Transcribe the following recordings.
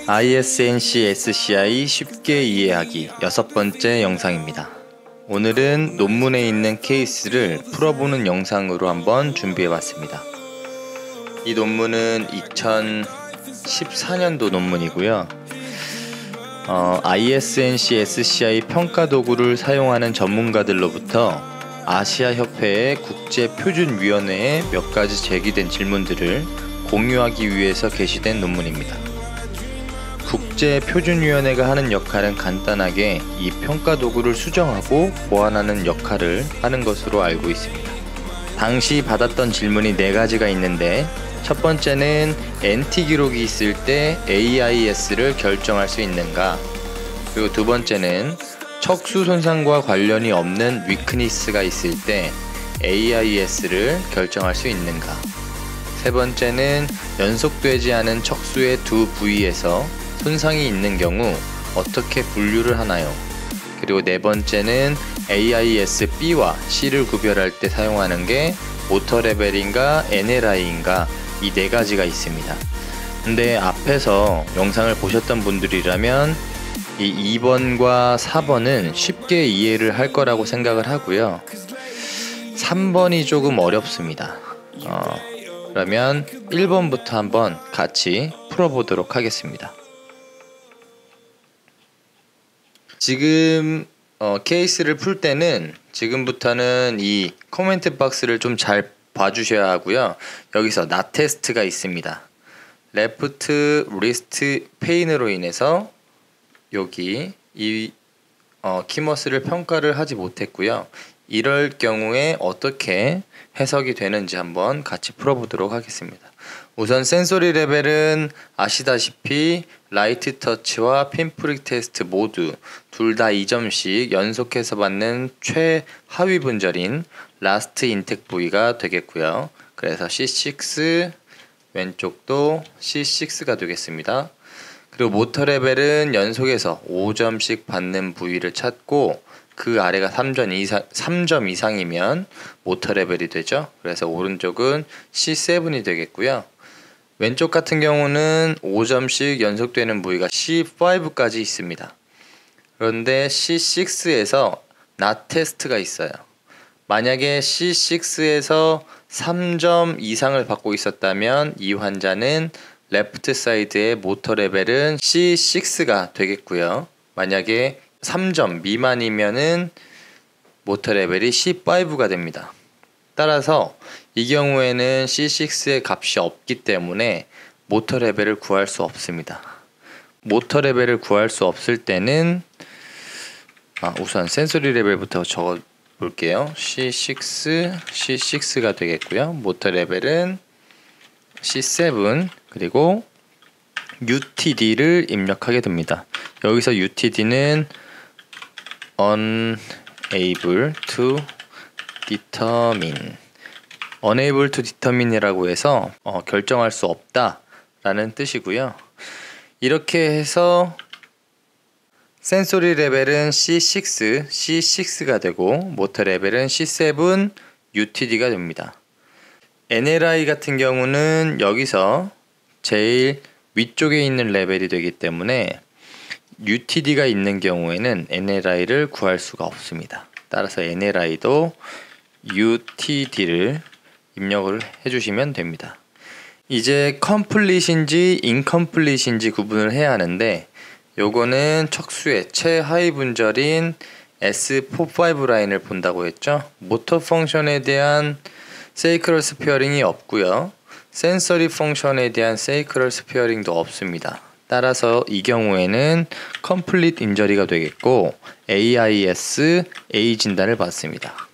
ISNC SCI 쉽게 이해하기 6번째 영상입니다. 오늘은 논문에 있는 케이스를 풀어보는 영상으로 한번 준비해봤습니다. 이 논문은 2014년도 논문이고요. ISNC SCI 평가 도구를 사용하는 전문가들로부터 아시아협회의 국제표준위원회에 몇 가지 제기된 질문들을 공유하기 위해서 게시된 논문입니다. 국제표준위원회가 하는 역할은 간단하게 이 평가 도구를 수정하고 보완하는 역할을 하는 것으로 알고 있습니다. 당시 받았던 질문이 4가지가 있는데, 첫 번째는 NT 기록이 있을 때 AIS를 결정할 수 있는가, 그리고 두 번째는 척수 손상과 관련이 없는 위크니스가 있을 때 AIS를 결정할 수 있는가, 세 번째는 연속되지 않은 척수의 두 부위에서 손상이 있는 경우 어떻게 분류를 하나요? 그리고 네 번째는 AIS-B와 C를 구별할 때 사용하는 게 모터 레벨인가 NLI인가, 이 4가지가 있습니다. 근데 앞에서 영상을 보셨던 분들이라면 이 2번과 4번은 쉽게 이해를 할 거라고 생각을 하고요. 3번이 조금 어렵습니다. 그러면 1번부터 한번 같이 풀어보도록 하겠습니다. 지금 케이스를 풀 때는 지금부터는 이 코멘트 박스를 좀 잘 봐주셔야 하고요. 여기서 not 테스트가 있습니다. 레프트 리스트 페인으로 인해서 여기 이 키머스를 평가를 하지 못했고요. 이럴 경우에 어떻게 해석이 되는지 한번 같이 풀어보도록 하겠습니다. 우선 센소리 레벨은 아시다시피 라이트 터치와 핀프릭 테스트 모두 둘 다 2점씩 연속해서 받는 최하위 분절인 라스트 인텍 부위가 되겠고요. 그래서 C6, 왼쪽도 C6가 되겠습니다. 그리고 모터 레벨은 연속해서 5점씩 받는 부위를 찾고 그 아래가 3점 이상이면 모터 레벨이 되죠. 그래서 오른쪽은 C7이 되겠고요. 왼쪽 같은 경우는 5점씩 연속되는 부위가 C5까지 있습니다. 그런데 C6에서 not 테스트가 있어요. 만약에 C6에서 3점 이상을 받고 있었다면 이 환자는 레프트 사이드의 모터 레벨은 C6가 되겠고요. 만약에 3점 미만이면은 모터 레벨이 C5가 됩니다. 따라서 이 경우에는 C6의 값이 없기 때문에 모터 레벨을 구할 수 없습니다. 모터 레벨을 구할 수 없을 때는 우선 센소리 레벨부터 적어 볼게요. C6가 되겠고요. 모터 레벨은 C7, 그리고 UTD를 입력하게 됩니다. 여기서 UTD는 unable to determine, unable to determine이라고 해서 결정할 수 없다 라는 뜻이고요. 이렇게 해서 센소리 레벨은 C6가 되고 모터 레벨은 C7, UTD가 됩니다. NLI 같은 경우는 여기서 제일 위쪽에 있는 레벨이 되기 때문에 UTD가 있는 경우에는 NLI를 구할 수가 없습니다. 따라서 NLI도 UTD를 입력을 해주시면 됩니다. 이제 컴플릿인지 인컴플릿인지 구분을 해야 하는데, 요거는 척수의 최하위 분절인 S45 라인을 본다고 했죠. 모터 펑션에 대한 세이크럴 스피어링이 없고요. 센서리 펑션에 대한 세이크럴 스피어링도 없습니다. 따라서 이 경우에는 컴플릿 인저리가 되겠고 AIS A 진단을 받습니다.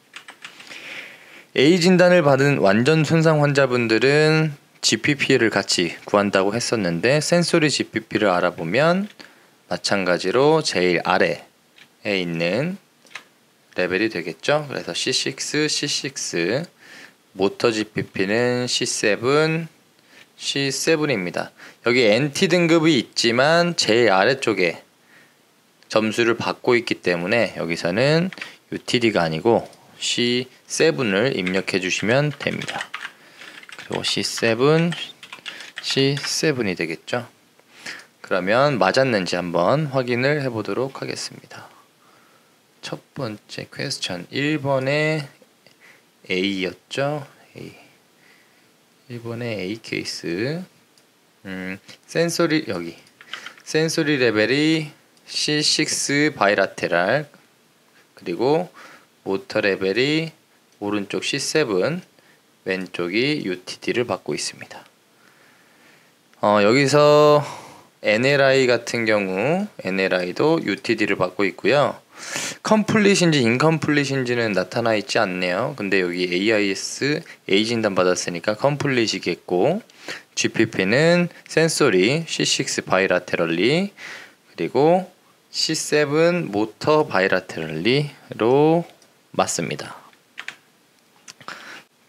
A 진단을 받은 완전 손상 환자분들은 GPP를 같이 구한다고 했었는데, 센소리 GPP를 알아보면 마찬가지로 제일 아래에 있는 레벨이 되겠죠. 그래서 C6, 모터 GPP는 C7입니다. 여기 NT 등급이 있지만 제일 아래쪽에 점수를 받고 있기 때문에 여기서는 UTD가 아니고 C7을 입력해 주시면 됩니다. 그리고 C7이 되겠죠. 그러면 맞았는지 한번 확인을 해보도록 하겠습니다. 첫 번째 퀘스천 1번에 A였죠. A. 1번에 A 케이스. 센소리 여기 센소리 레벨이 C6 바이라테랄, 그리고 모터 레벨이 오른쪽 C7, 왼쪽이 UTD를 받고 있습니다. 여기서 NLI 같은 경우 NLI도 UTD를 받고 있고요. 컴플릿인지 인컴플릿인지는 나타나 있지 않네요. 근데 여기 AIS A 진단 받았으니까 컴플릿이겠고, GPP는 센소리 C6 바이라테럴리, 그리고 C7 모터 바이라테럴리로 맞습니다.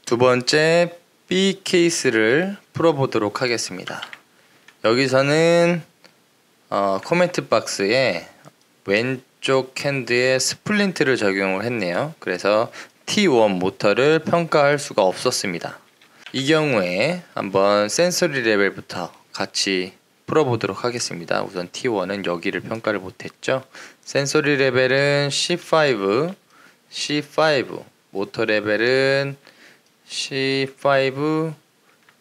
두 번째 B 케이스를 풀어보도록 하겠습니다. 여기서는 코멘트 박스에 왼쪽 핸드에 스플린트를 적용을 했네요. 그래서 T1 모터를 평가할 수가 없었습니다. 이 경우에 한번 센서리 레벨부터 같이 풀어보도록 하겠습니다. 우선 T1은 여기를 평가를 못했죠. 센서리 레벨은 C5, 모터 레벨은 C5,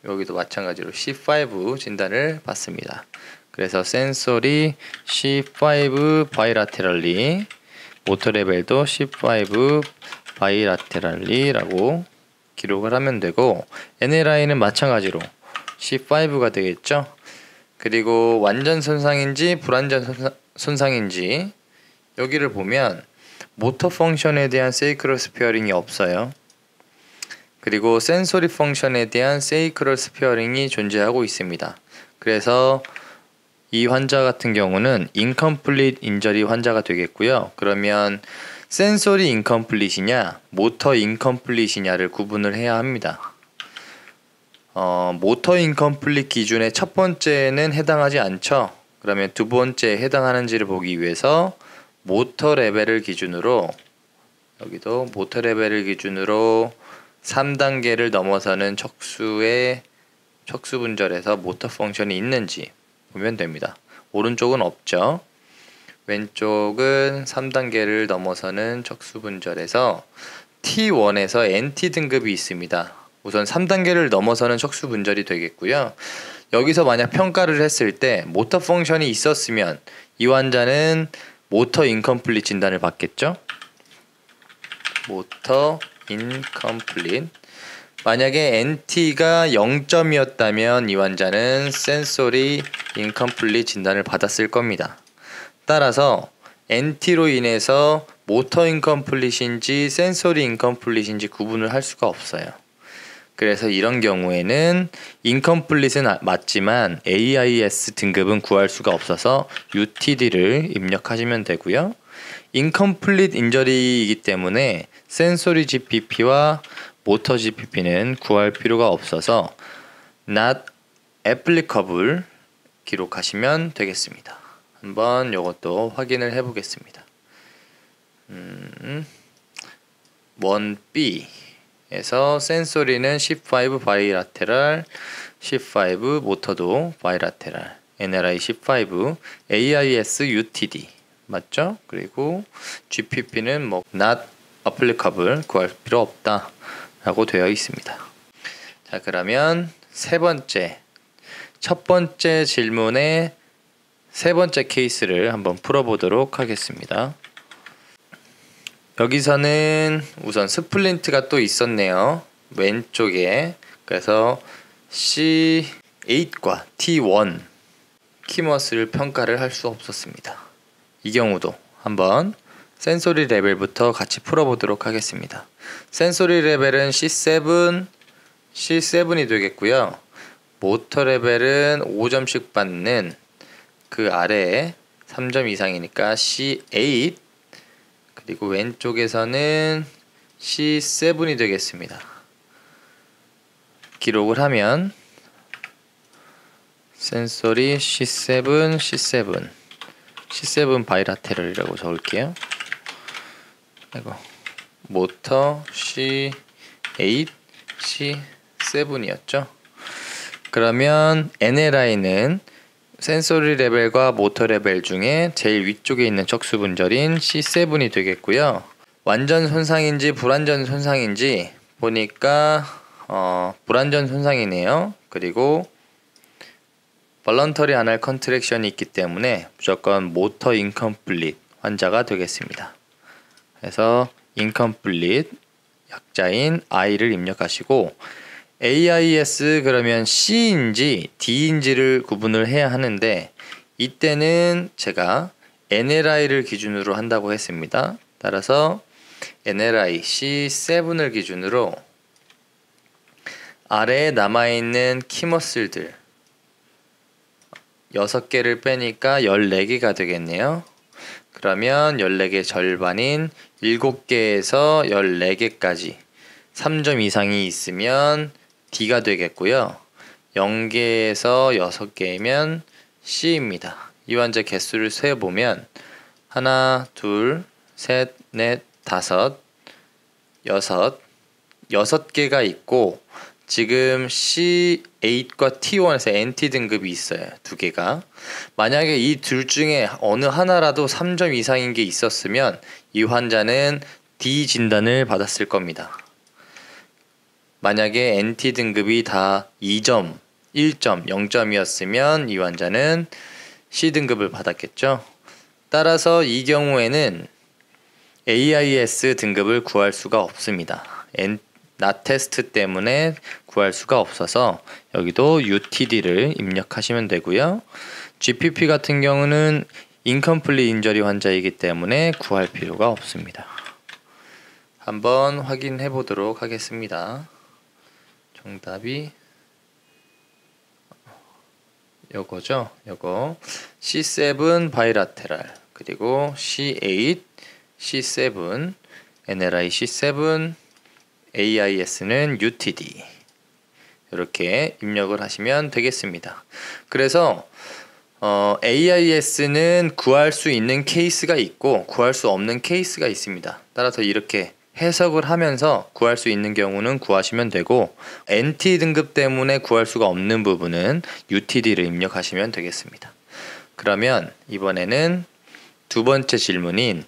여기도 마찬가지로 C5 진단을 받습니다. 그래서 센소리 C5 바이라테럴리, 모터 레벨도 C5 바이라테럴리라고 기록을 하면 되고, NLI는 마찬가지로 C5가 되겠죠. 그리고 완전 손상인지 불완전 손상인지 여기를 보면 모터 펑션에 대한 세이크럴 스피어링이 없어요. 그리고 센소리 펑션에 대한 세이크럴 스피어링이 존재하고 있습니다. 그래서 이 환자 같은 경우는 인컴플릿 인저리 환자가 되겠고요. 그러면 센소리 인컴플릿이냐 모터 인컴플릿이냐를 구분을 해야 합니다. 모터 인컴플릿 기준의 첫 번째는 해당하지 않죠. 그러면 두 번째에 해당하는지를 보기 위해서 모터 레벨을 기준으로, 여기도 모터 레벨을 기준으로 3단계를 넘어서는 척수의 척수 분절에서 모터 펑션이 있는지 보면 됩니다. 오른쪽은 없죠. 왼쪽은 3단계를 넘어서는 척수 분절에서 T1에서 NT 등급이 있습니다. 우선 3단계를 넘어서는 척수 분절이 되겠고요. 여기서 만약 평가를 했을 때 모터 펑션이 있었으면 이 환자는 모터 인컴플릿 진단을 받겠죠. 모터 인컴플릿. 만약에 NT가 0점이었다면 이 환자는 센소리 인컴플릿 진단을 받았을 겁니다. 따라서 NT로 인해서 모터 인컴플릿인지 센소리 인컴플릿인지 구분을 할 수가 없어요. 그래서 이런 경우에는 인컴플릿은 맞지만 AIS 등급은 구할 수가 없어서 UTD를 입력하시면 되고요. 인컴플릿 인저리이기 때문에 센소리 GPP와 모터 GPP는 구할 필요가 없어서 not applicable 기록하시면 되겠습니다. 한번 이것도 확인을 해 보겠습니다. 1B에서 센소리는 C5 바이라테랄, C5 모터도 바이라테랄, NLI C5, AIS UTD 맞죠? 그리고 GPP는 뭐 not applicable 구할 필요 없다 라고 되어 있습니다. 자, 그러면 첫 번째 질문의 세 번째 케이스를 한번 풀어보도록 하겠습니다. 여기서는 우선 스플린트가 또 있었네요. 왼쪽에. 그래서 C8과 T1 키머스를 평가를 할 수 없었습니다. 이 경우도 한번 센소리 레벨부터 같이 풀어보도록 하겠습니다. 센소리 레벨은 C7이 되겠고요. 모터 레벨은 5점씩 받는 그 아래에 3점 이상이니까 C8, 그리고 왼쪽에서는 C7이 되겠습니다. 기록을 하면 센소리 C7 바이라테럴이라고 적을게요. 아이고, 모터 C8, C7이었죠. 그러면 NLI는 센소리 레벨과 모터 레벨 중에 제일 위쪽에 있는 척수 분절인 C7이 되겠고요. 완전 손상인지 불완전 손상인지 보니까 불완전 손상이네요. 그리고 Voluntary Anal Contraction이 있기 때문에 무조건 모터 인컴플릿 환자가 되겠습니다. 그래서 인컴플릿 약자인 I를 입력하시고 AIS 그러면 C인지 D인지를 구분을 해야 하는데 이때는 제가 NLI를 기준으로 한다고 했습니다. 따라서 NLI C7을 기준으로 아래에 남아있는 키머슬들 6개를 빼니까 14개가 되겠네요. 그러면 14개 절반인 7개에서 14개까지 3점 이상이 있으면 D가 되겠고요. 0개에서 6개면 C입니다. 이 환자 개수를 세어보면 하나, 둘, 셋, 넷, 다섯, 여섯 개가 있고 지금 C8과 T1에서 NT 등급이 있어요. 2개가. 만약에 이 둘 중에 어느 하나라도 3점 이상인 게 있었으면 이 환자는 D 진단을 받았을 겁니다. 만약에 NT 등급이 다 2점, 1점, 0점이었으면 이 환자는 C 등급을 받았겠죠. 따라서 이 경우에는 AIS 등급을 구할 수가 없습니다. 나테스트 때문에 구할 수가 없어서 여기도 UTD를 입력하시면 되고요. GPP 같은 경우는 인컴플릿 인저리 환자이기 때문에 구할 필요가 없습니다. 한번 확인해 보도록 하겠습니다. 정답이 요거죠. 요거 C7 바이라테랄 그리고 C8, C7, NLI C7, AIS는 UTD 이렇게 입력을 하시면 되겠습니다. 그래서 AIS는 구할 수 있는 케이스가 있고 구할 수 없는 케이스가 있습니다. 따라서 이렇게 해석을 하면서 구할 수 있는 경우는 구하시면 되고 NT 등급 때문에 구할 수가 없는 부분은 UTD를 입력하시면 되겠습니다. 그러면 이번에는 두 번째 질문인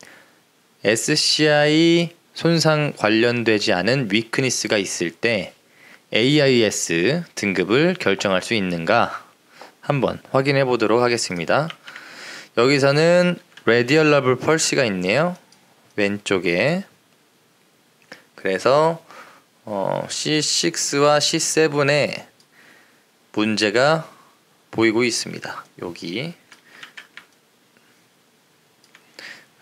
SCI 손상 관련되지 않은 위크니스가 있을 때 AIS 등급을 결정할 수 있는가 한번 확인해 보도록 하겠습니다. 여기서는 Radial Level Pulse가 있네요. 왼쪽에. 그래서 C6와 C7에 문제가 보이고 있습니다. 여기.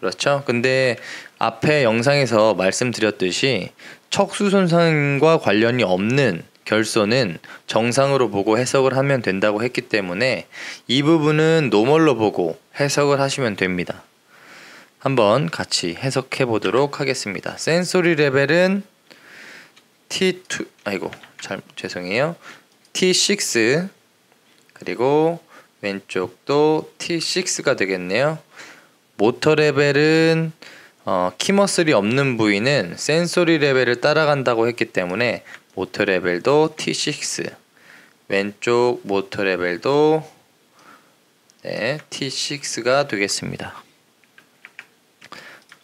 그렇죠? 근데 앞에 영상에서 말씀드렸듯이 척수 손상과 관련이 없는 결손은 정상으로 보고 해석을 하면 된다고 했기 때문에 이 부분은 노멀로 보고 해석을 하시면 됩니다. 한번 같이 해석해 보도록 하겠습니다. 센소리 레벨은 T2 죄송해요. T6 그리고 왼쪽도 T6가 되겠네요. 모터 레벨은 키머슬이 없는 부위는 센소리 레벨을 따라간다고 했기 때문에 모터 레벨도 T6 왼쪽 모터 레벨도 T6가 되겠습니다.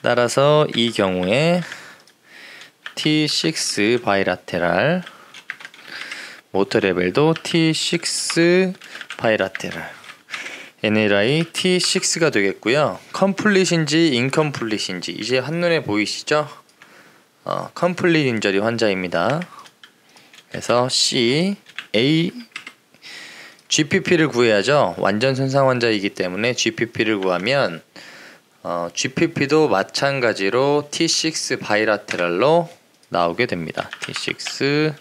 따라서 이 경우에 T6 바이라테랄 모터 레벨도 T6 바이라테랄 NLI T6가 되겠고요. 컴플릿인지 인컴플릿인지 이제 한눈에 보이시죠? 컴플릿 인저리 환자입니다. 그래서 C, A, GPP를 구해야죠. 완전 손상 환자이기 때문에 GPP를 구하면 GPP도 마찬가지로 T6 바이라테랄로 나오게 됩니다. T6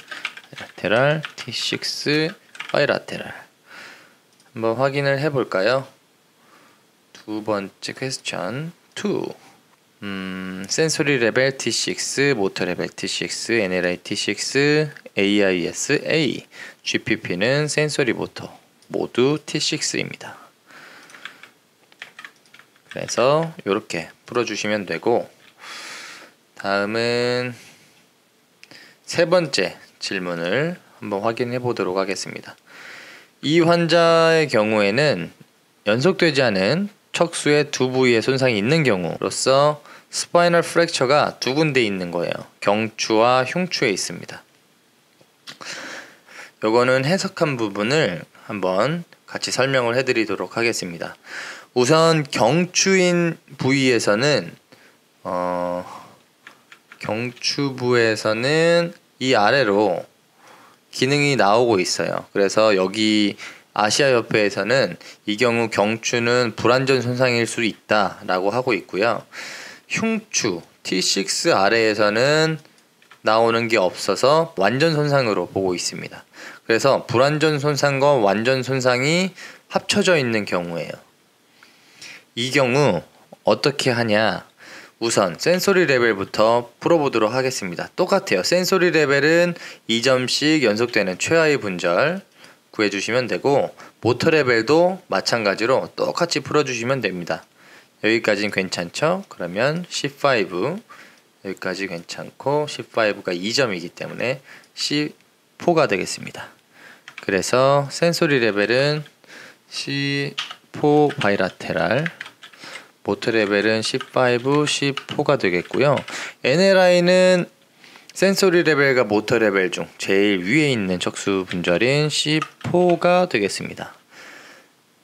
바이라테랄, T6 바이라테랄. 한번 확인을 해볼까요? 두 번째 퀘스천 2 센소리 레벨 T6, 모터 레벨 T6, NLI T6, AIS A, GPP는 센소리 모터 모두 T6입니다. 그래서 이렇게 풀어주시면 되고 다음은 세 번째 질문을 한번 확인해 보도록 하겠습니다. 이 환자의 경우에는 연속되지 않은 척수의 두 부위에 손상이 있는 경우로서 스파이널 프랙처가 두 군데 있는 거예요. 경추와 흉추에 있습니다. 요거는 해석한 부분을 한번 같이 설명을 해드리도록 하겠습니다. 우선 경추인 부위에서는 경추부에서는 이 아래로 기능이 나오고 있어요. 그래서 여기 아시아협회에서는 이 경우 경추는 불완전 손상일 수 있다라고 하고 있고요. 흉추 T6 아래에서는 나오는 게 없어서 완전 손상으로 보고 있습니다. 그래서 불완전 손상과 완전 손상이 합쳐져 있는 경우예요. 이 경우 어떻게 하냐? 우선 센소리 레벨부터 풀어보도록 하겠습니다. 똑같아요. 센소리 레벨은 2점씩 연속되는 최하위 분절 구해주시면 되고, 모터 레벨도 마찬가지로 똑같이 풀어주시면 됩니다. 여기까지는 괜찮죠? 그러면 C5 여기까지 괜찮고, C5가 2점이기 때문에 C4가 되겠습니다. 그래서 센소리 레벨은 C4 바이라테랄, 모터 레벨은 C5, C4가 되겠고요. NLI는 센소리 레벨과 모터 레벨 중 제일 위에 있는 척수 분절인 C4가 되겠습니다.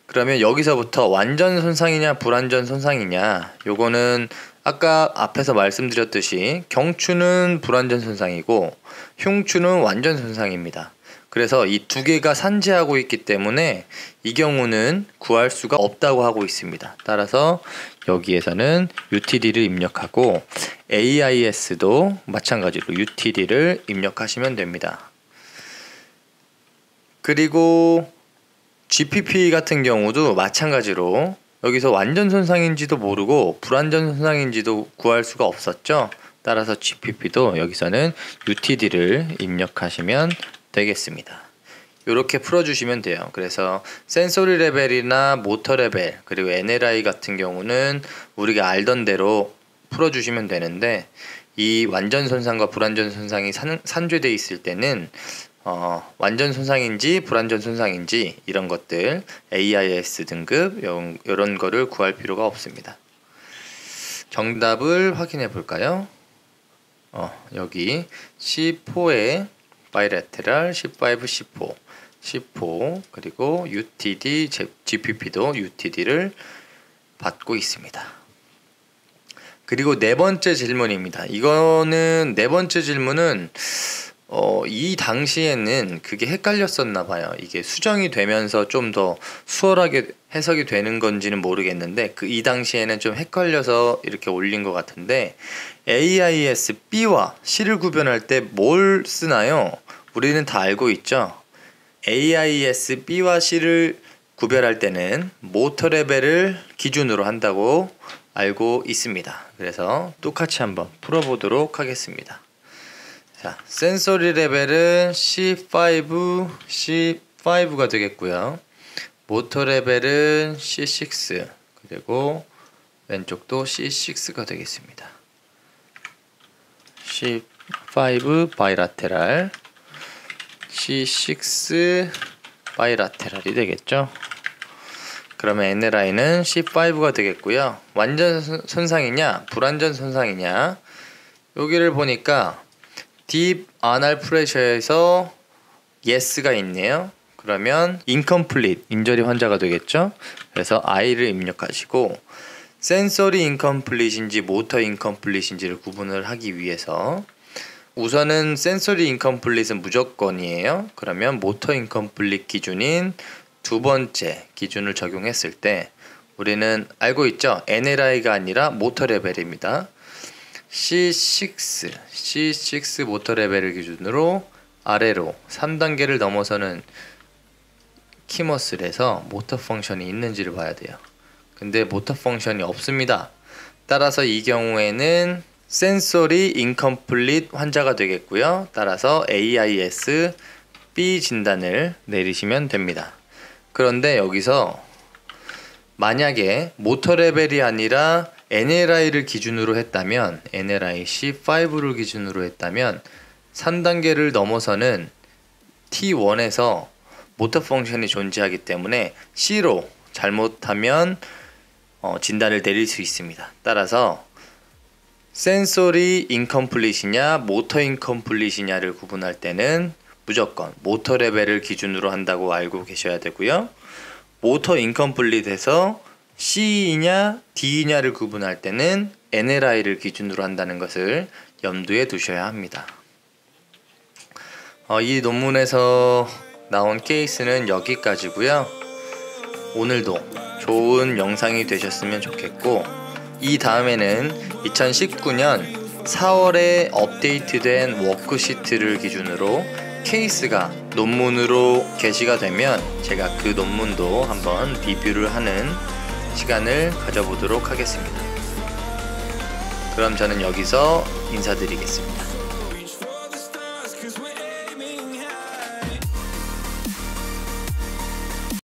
그러면 여기서부터 완전 손상이냐 불완전 손상이냐, 요거는 아까 앞에서 말씀드렸듯이 경추는 불완전 손상이고 흉추는 완전 손상입니다. 그래서 이 두 개가 산재하고 있기 때문에 이 경우는 구할 수가 없다고 하고 있습니다. 따라서 여기에서는 UTD를 입력하고 AIS도 마찬가지로 UTD를 입력하시면 됩니다. 그리고 GPP 같은 경우도 마찬가지로 여기서 완전 손상인지도 모르고 불완전 손상인지도 구할 수가 없었죠. 따라서 GPP도 여기서는 UTD를 입력하시면 되겠습니다. 이렇게 풀어주시면 돼요. 그래서 센소리 레벨이나 모터 레벨 그리고 NLI 같은 경우는 우리가 알던 대로 풀어주시면 되는데, 이 완전 손상과 불완전 손상이 산재되어 있을 때는 완전 손상인지 불완전 손상인지 이런 것들 AIS 등급 이런 거를 구할 필요가 없습니다. 정답을 확인해 볼까요? 여기 C4에 바이래테랄, C5, C4 그리고 UTD, GPP도 UTD를 받고 있습니다. 그리고 네 번째 질문입니다. 이거는 네 번째 질문은 이 당시에는 그게 헷갈렸었나 봐요. 이게 수정이 되면서 좀 더 수월하게 해석이 되는 건지는 모르겠는데 이 당시에는 좀 헷갈려서 이렇게 올린 것 같은데, AIS B와 C를 구별할 때 뭘 쓰나요? 우리는 다 알고 있죠. AIS B와 C를 구별할 때는 모터 레벨을 기준으로 한다고 알고 있습니다. 그래서 똑같이 한번 풀어보도록 하겠습니다. 자, 센소리 레벨은 C5가 되겠고요. 모터 레벨은 C6 그리고 왼쪽도 C6가 되겠습니다. C5 바이라테랄, C6 바이라테랄이 되겠죠. 그러면 NLI는 C5가 되겠고요. 완전 손상이냐 불완전 손상이냐, 여기를 보니까 딥 아날 프레셔에서 yes가 있네요. 그러면 incomplete, 인저리 환자가 되겠죠. 그래서 I를 입력하시고, 센서리 incomplete인지 모터 incomplete인지를 구분을 하기 위해서 우선은 센서리 incomplete은 무조건이에요. 그러면 모터 incomplete 기준인 두 번째 기준을 적용했을 때 우리는 알고 있죠. NLI가 아니라 모터 레벨입니다. C6 모터 레벨을 기준으로 아래로 3단계를 넘어서는 키머슬에서 모터 펑션이 있는지를 봐야 돼요. 근데 모터 펑션이 없습니다. 따라서 이 경우에는 센소리 인컴플릿 환자가 되겠고요. 따라서 AIS B 진단을 내리시면 됩니다. 그런데 여기서 만약에 모터 레벨이 아니라 NLI를 기준으로 했다면, NLI C5를 기준으로 했다면 3단계를 넘어서는 T1에서 모터 펑션이 존재하기 때문에 C로 잘못하면 진단을 내릴 수 있습니다. 따라서 센소리 인컴플릿이냐 모터 인컴플릿이냐를 구분할 때는 무조건 모터 레벨을 기준으로 한다고 알고 계셔야 되고요. 모터 인컴플릿에서 C이냐 D이냐를 구분할 때는 NLI를 기준으로 한다는 것을 염두에 두셔야 합니다. 이 논문에서 나온 케이스는 여기까지고요. 오늘도 좋은 영상이 되셨으면 좋겠고, 이 다음에는 2019년 4월에 업데이트된 워크시트를 기준으로 케이스가 논문으로 게시가 되면 제가 그 논문도 한번 리뷰를 하는 시간을 가져보도록 하겠습니다. 그럼 저는 여기서 인사드리겠습니다.